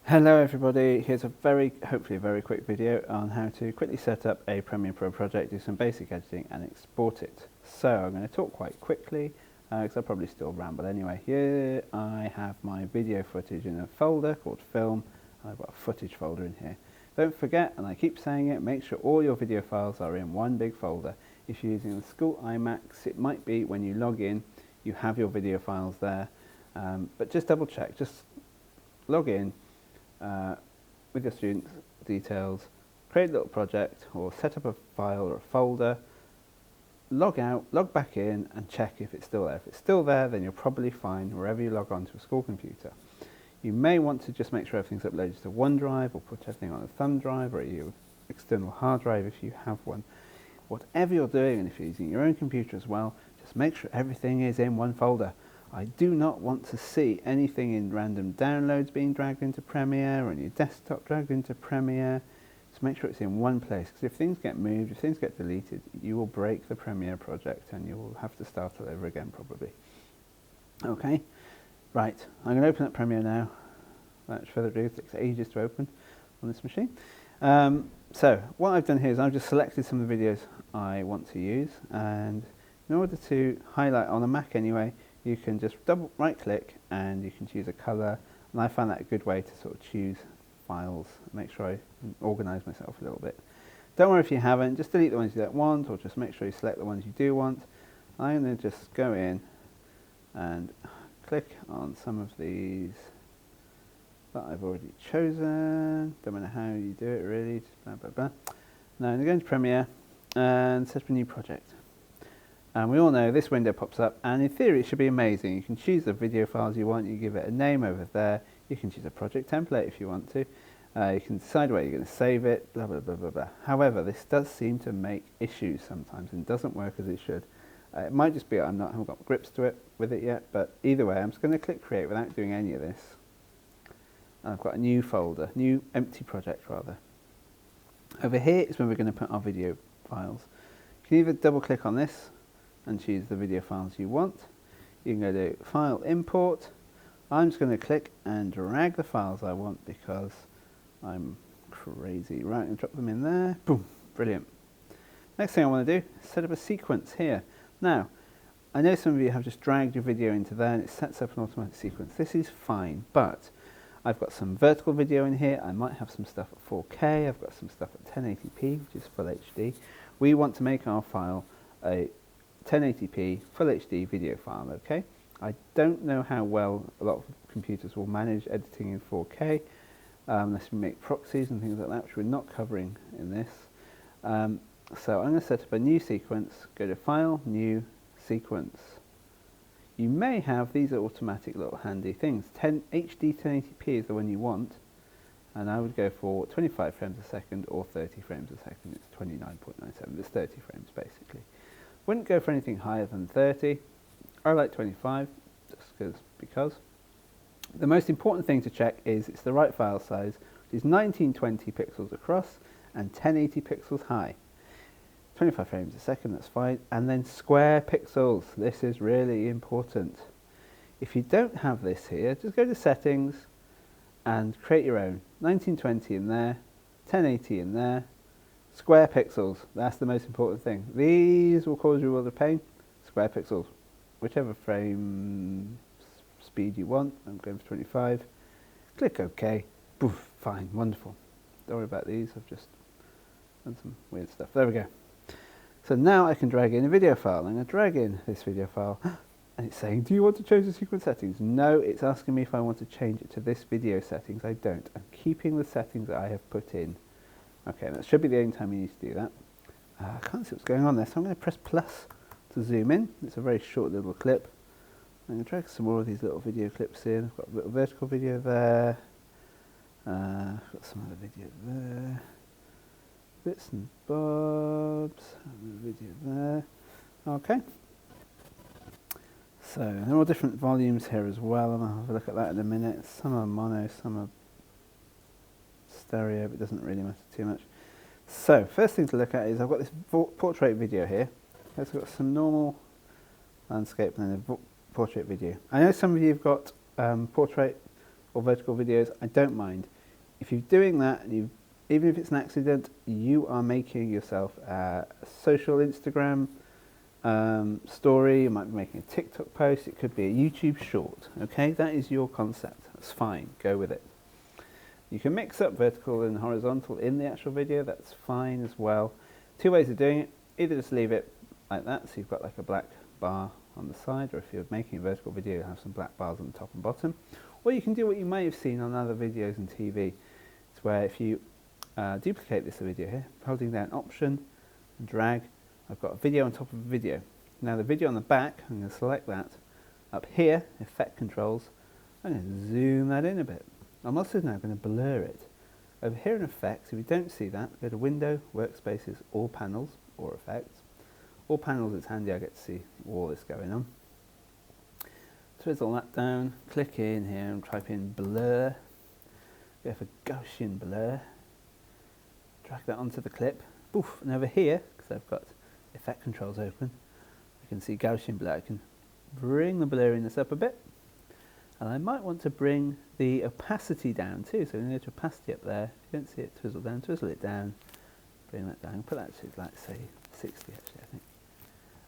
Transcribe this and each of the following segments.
Hello everybody, here's a hopefully a very quick video on how to quickly set up a Premiere Pro project, do some basic editing and export it. So I'm going to talk quite quickly because I'll probably still ramble anyway. Here I have my video footage in a folder called Film, and I've got a footage folder in here. Don't forget, and I keep saying it, make sure all your video files are in one big folder. If you're using the school iMacs, it might be when you log in you have your video files there, but just double check, just log in with your students' details, create a little project or set up a file or a folder, log out, log back in and check if it's still there. If it's still there, then you're probably fine wherever you log on to a school computer. You may want to just make sure everything's uploaded to OneDrive or put everything on a thumb drive or your external hard drive if you have one. Whatever you're doing, and if you're using your own computer as well, just make sure everything is in one folder. I do not want to see anything in random downloads being dragged into Premiere or on your desktop dragged into Premiere. Just make sure it's in one place, because if things get moved, if things get deleted, you will break the Premiere project and you will have to start all over again probably. Okay, right, I'm going to open up Premiere now. Without much further ado, it takes ages to open on this machine. So what I've done here is I've just selected some of the videos I want to use, and in order to highlight on a Mac anyway, you can just double right click and you can choose a colour, and I find that a good way to sort of choose files, make sure I organise myself a little bit. Don't worry if you haven't, just delete the ones you don't want, or just make sure you select the ones you do want. I'm going to just go in and click on some of these that I've already chosen. Don't matter how you do it really, just blah blah blah. Now I'm going to go into Premiere and set up a new project. And we all know this window pops up, and in theory it should be amazing. You can choose the video files you want, you give it a name over there, you can choose a project template if you want to, you can decide where you're going to save it, blah blah blah blah blah. However, this does seem to make issues sometimes and doesn't work as it should. It might just be I haven't got grips to it with it yet, but either way I'm just going to click create without doing any of this. And I've got a new folder, new empty project rather. Over here is where we're going to put our video files. You can either double click on this and choose the video files you want. You can go to File Import. I'm just going to click and drag the files I want because I'm crazy. Right, and drop them in there. Boom, brilliant. Next thing I want to do is set up a sequence here. Now, I know some of you have just dragged your video into there and it sets up an automatic sequence. This is fine, but I've got some vertical video in here. I might have some stuff at 4K. I've got some stuff at 1080p, which is full HD. We want to make our file a 1080p full HD video file, okay? I don't know how well a lot of computers will manage editing in 4K unless we make proxies and things like that, which we're not covering in this. So I'm going to set up a new sequence, go to File, New, Sequence. You may have, these are automatic little handy things. HD 1080p is the one you want, and I would go for 25 frames a second or 30 frames a second. It's 29.97, it's 30 frames basically. Wouldn't go for anything higher than 30. I like 25 just because. The most important thing to check is it's the right file size, which is 1920 pixels across and 1080 pixels high. 25 frames a second, that's fine. And then square pixels, this is really important. If you don't have this here, just go to settings and create your own. 1920 in there, 1080 in there. Square pixels, that's the most important thing. These will cause you a lot of pain. Square pixels, whichever frame speed you want. I'm going for 25. Click OK. Poof, fine, wonderful. Don't worry about these, I've just done some weird stuff. There we go. So now I can drag in a video file. I'm going to drag in this video file, and it's saying, do you want to change the sequence settings? No, it's asking me if I want to change it to this video settings. I don't. I'm keeping the settings that I have put in. Okay, that should be the only time you need to do that. I can't see what's going on there, so I'm going to press plus to zoom in. It's a very short little clip. I'm going to drag some more of these little video clips in. I've got a little vertical video there. I've got some other video there. Bits and bobs. Another video there. Okay. So, there are all different volumes here as well, and I'll have a look at that in a minute. Some are mono, some are stereo, but it doesn't really matter too much. So, first thing to look at is I've got this portrait video here. I've got some normal landscape and then a portrait video. I know some of you have got portrait or vertical videos. I don't mind. if you're doing that, and even if it's an accident, you are making yourself a social Instagram story. You might be making a TikTok post. It could be a YouTube short. Okay, that is your concept. That's fine. Go with it. You can mix up vertical and horizontal in the actual video. That's fine as well. Two ways of doing it. Either just leave it like that, so you've got like a black bar on the side, or if you're making a vertical video, you'll have some black bars on the top and bottom. Or you can do what you may have seen on other videos and TV. It's where if you duplicate this video here, holding down Option and drag, I've got a video on top of a video. Now the video on the back, I'm going to select that. Up here, Effect Controls, I'm going to zoom that in a bit. I'm also now going to blur it. Over here in Effects, if you don't see that, go to Window, Workspaces, All Panels, or Effects. All Panels, it's handy, I get to see all this going on. Twizzle that down, click in here and type in Blur. Go for Gaussian Blur. Drag that onto the clip. Poof, and over here, because I've got Effect Controls open, I can see Gaussian Blur. I can bring the blurriness up a bit. And I might want to bring the opacity down too. So I'm going to go to opacity up there. If you don't see it, twizzle down, twizzle it down. Bring that down. Put that to, like, say, 60 actually, I think.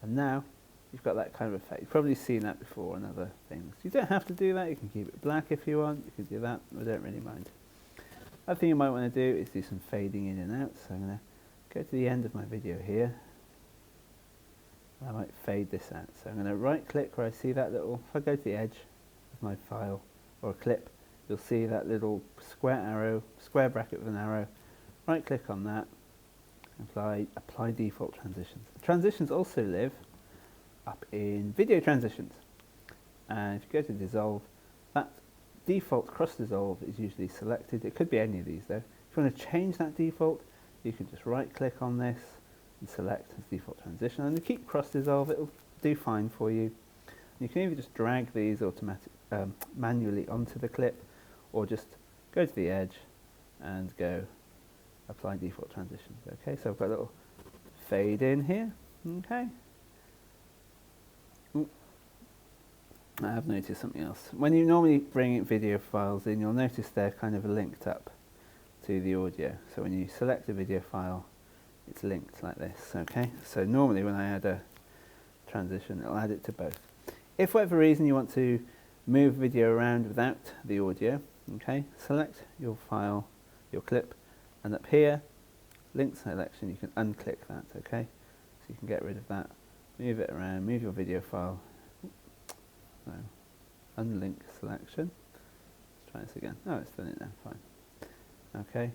And now you've got that kind of effect. You've probably seen that before on other things. You don't have to do that. You can keep it black if you want. You can do that. I don't really mind. Other thing you might want to do is do some fading in and out. So I'm going to go to the end of my video here. I might fade this out. So I'm going to right click where I see that little, if I go to the edge of my file or a clip, you'll see that little square arrow, square bracket with an arrow. Right click on that, apply default transitions. Transitions also live up in video transitions. And if you go to dissolve, that default cross dissolve is usually selected. It could be any of these though. If you want to change that default, you can just right click on this and select as default transition, and to keep cross dissolve, it'll do fine for you. You can either just drag these manually onto the clip, or just go to the edge and go apply default transitions. Okay, so I've got a little fade in here. Okay. Ooh. I have noticed something else. When you normally bring video files in, you'll notice they're kind of linked up to the audio. So when you select a video file, it's linked like this. Okay, so normally when I add a transition, it'll add it to both. If for whatever reason you want to move video around without the audio, okay, select your file, your clip, and up here, link selection, you can unclick that, okay? So you can get rid of that, move it around, move your video file, so, unlink selection. Let's try this again. Oh, it's done it now, fine. Okay.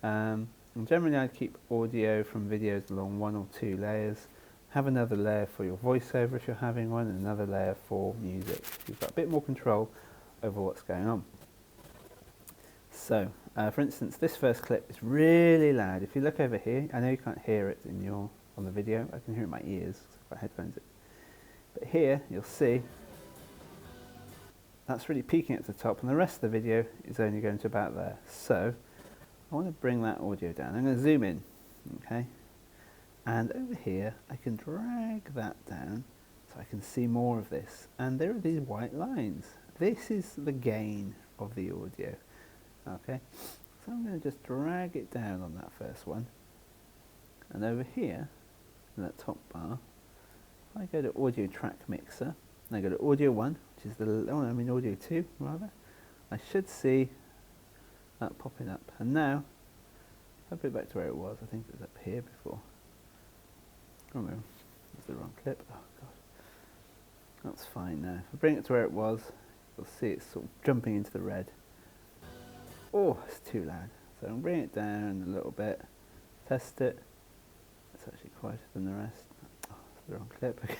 And generally I'd keep audio from videos along 1 or 2 layers. Have another layer for your voiceover if you're having one, and another layer for music. You've got a bit more control over what's going on. So, for instance, this first clip is really loud. If you look over here, I know you can't hear it on the video. I can hear it in my ears, so I've got headphones in. But here, you'll see that's really peaking at the top, and the rest of the video is only going to about there. So, I want to bring that audio down. I'm going to zoom in, okay? And over here, I can drag that down so I can see more of this. And there are these white lines. This is the gain of the audio. Okay, so I'm going to just drag it down on that first one. And over here, in that top bar, I go to Audio Track Mixer, and I go to Audio 1, which is Audio 2, rather. I should see that popping up. And now, if I put it back to where it was, I think it was up here before. Oh no, that's the wrong clip. Oh god. That's fine now. If I bring it to where it was, you'll see it's sort of jumping into the red. Oh, it's too loud. So I'm bring it down a little bit, test it. It's actually quieter than the rest. Oh, it's the wrong clip again.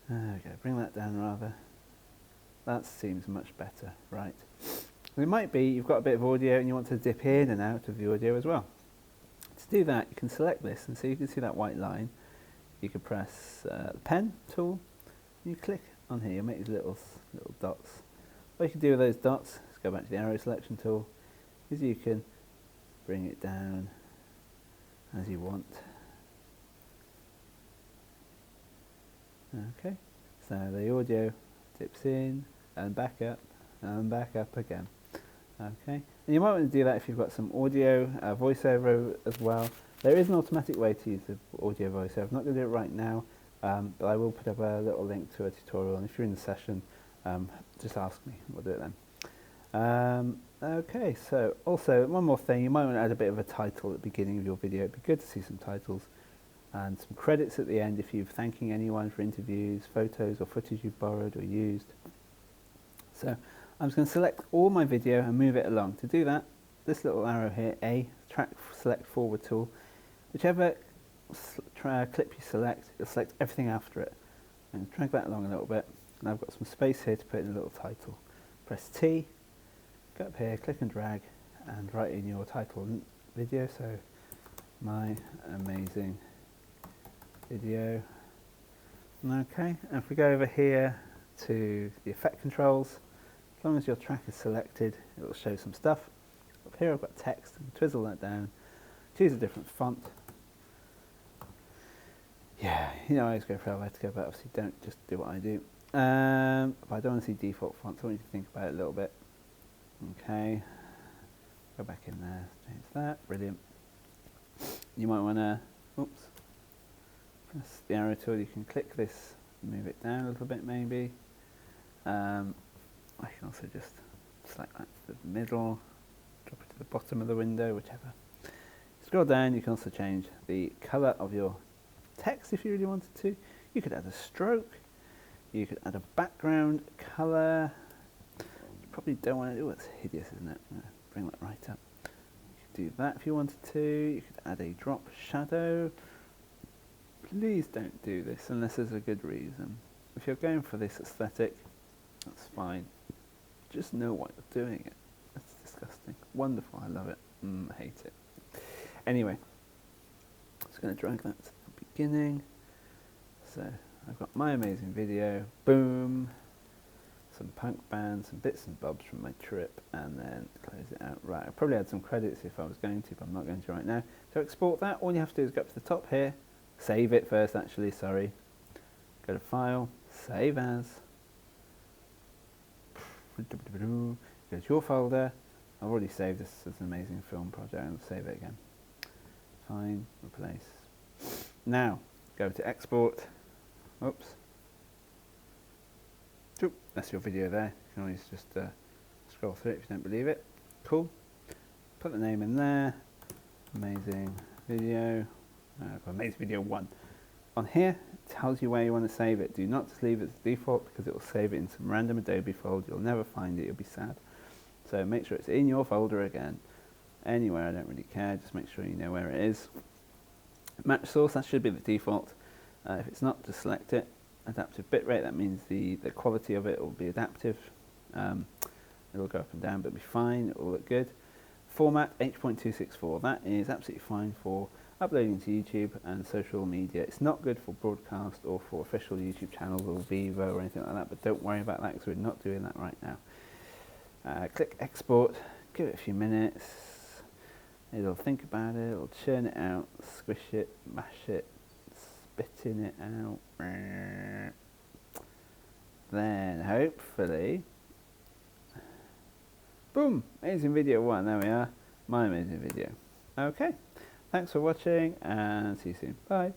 There we go, bring that down rather. That seems much better, right. It might be you've got a bit of audio and you want to dip in and out of the audio as well. To do that, you can select this, and so you can see that white line. You can press the pen tool, and you click on here, you make these little dots. What you can do with those dots, let's go back to the arrow selection tool, is you can bring it down as you want. Okay, so the audio dips in and back up again. Okay, and you might want to do that if you've got some audio voiceover as well. There is an automatic way to use the audio voiceover. I'm not going to do it right now, but I will put up a little link to a tutorial, and if you're in the session, just ask me, we'll do it then. Okay, so also one more thing, you might want to add a bit of a title at the beginning of your video. It'd be good to see some titles and some credits at the end if you're thanking anyone for interviews, photos or footage you've borrowed or used. So I'm just going to select all my video and move it along. To do that, this little arrow here, A, track select forward tool, whichever clip you select, you'll select everything after it. And drag that along a little bit, and I've got some space here to put in a little title. Press T, go up here, click and drag, and write in your title video, so my amazing video. Okay, and if we go over here to the effect controls, as long as your track is selected, it will show some stuff. Up here I've got text, and twizzle that down, choose a different font. Yeah, you know I always go for Helvetica, but obviously don't just do what I do. But I don't want to see default fonts, I want you to think about it a little bit. Okay, go back in there, change that, brilliant. You might want to, oops, press the arrow tool, you can click this, move it down a little bit maybe. I can also just select that to the middle, drop it to the bottom of the window, whichever. Scroll down, you can also change the colour of your text if you really wanted to. You could add a stroke, you could add a background colour. You probably don't want to do it, it's hideous, isn't it? I'm going to bring that right up. You could do that if you wanted to. You could add a drop shadow. Please don't do this unless there's a good reason. If you're going for this aesthetic, that's fine. Just know why you're doing it. That's disgusting. Wonderful, I love it. I hate it. Anyway, just going to drag that to the beginning. So I've got my amazing video, boom, some punk bands, some bits and bobs from my trip, and then close it out. Right, I'll probably add some credits if I was going to, but I'm not going to right now. To export that, all you have to do is go up to the top here, save it first actually, sorry. Go to File, Save As. Go to your folder. I've already saved this as an amazing film project, and I'll save it again. Fine, replace. Now, go to Export. Oops. That's your video there. You can always just scroll through it if you don't believe it. Cool. Put the name in there. Amazing video. Amazing video 1. On here, it tells you where you want to save it. Do not just leave it as default because it will save it in some random Adobe folder. You'll never find it. You'll be sad. So make sure it's in your folder again. Anywhere, I don't really care. Just make sure you know where it is. Match source, that should be the default. If it's not, just select it. Adaptive bitrate, that means the quality of it will be adaptive. It'll go up and down, but it'll be fine. It will look good. Format, H.264. That is absolutely fine for uploading to YouTube and social media. It's not good for broadcast or for official YouTube channels or Vivo or anything like that, but don't worry about that because we're not doing that right now. Click export, give it a few minutes. It'll think about it, it'll churn it out, squish it, mash it, spitting it out. Then hopefully, boom, amazing video 1, there we are, my amazing video. Okay, thanks for watching and see you soon, bye.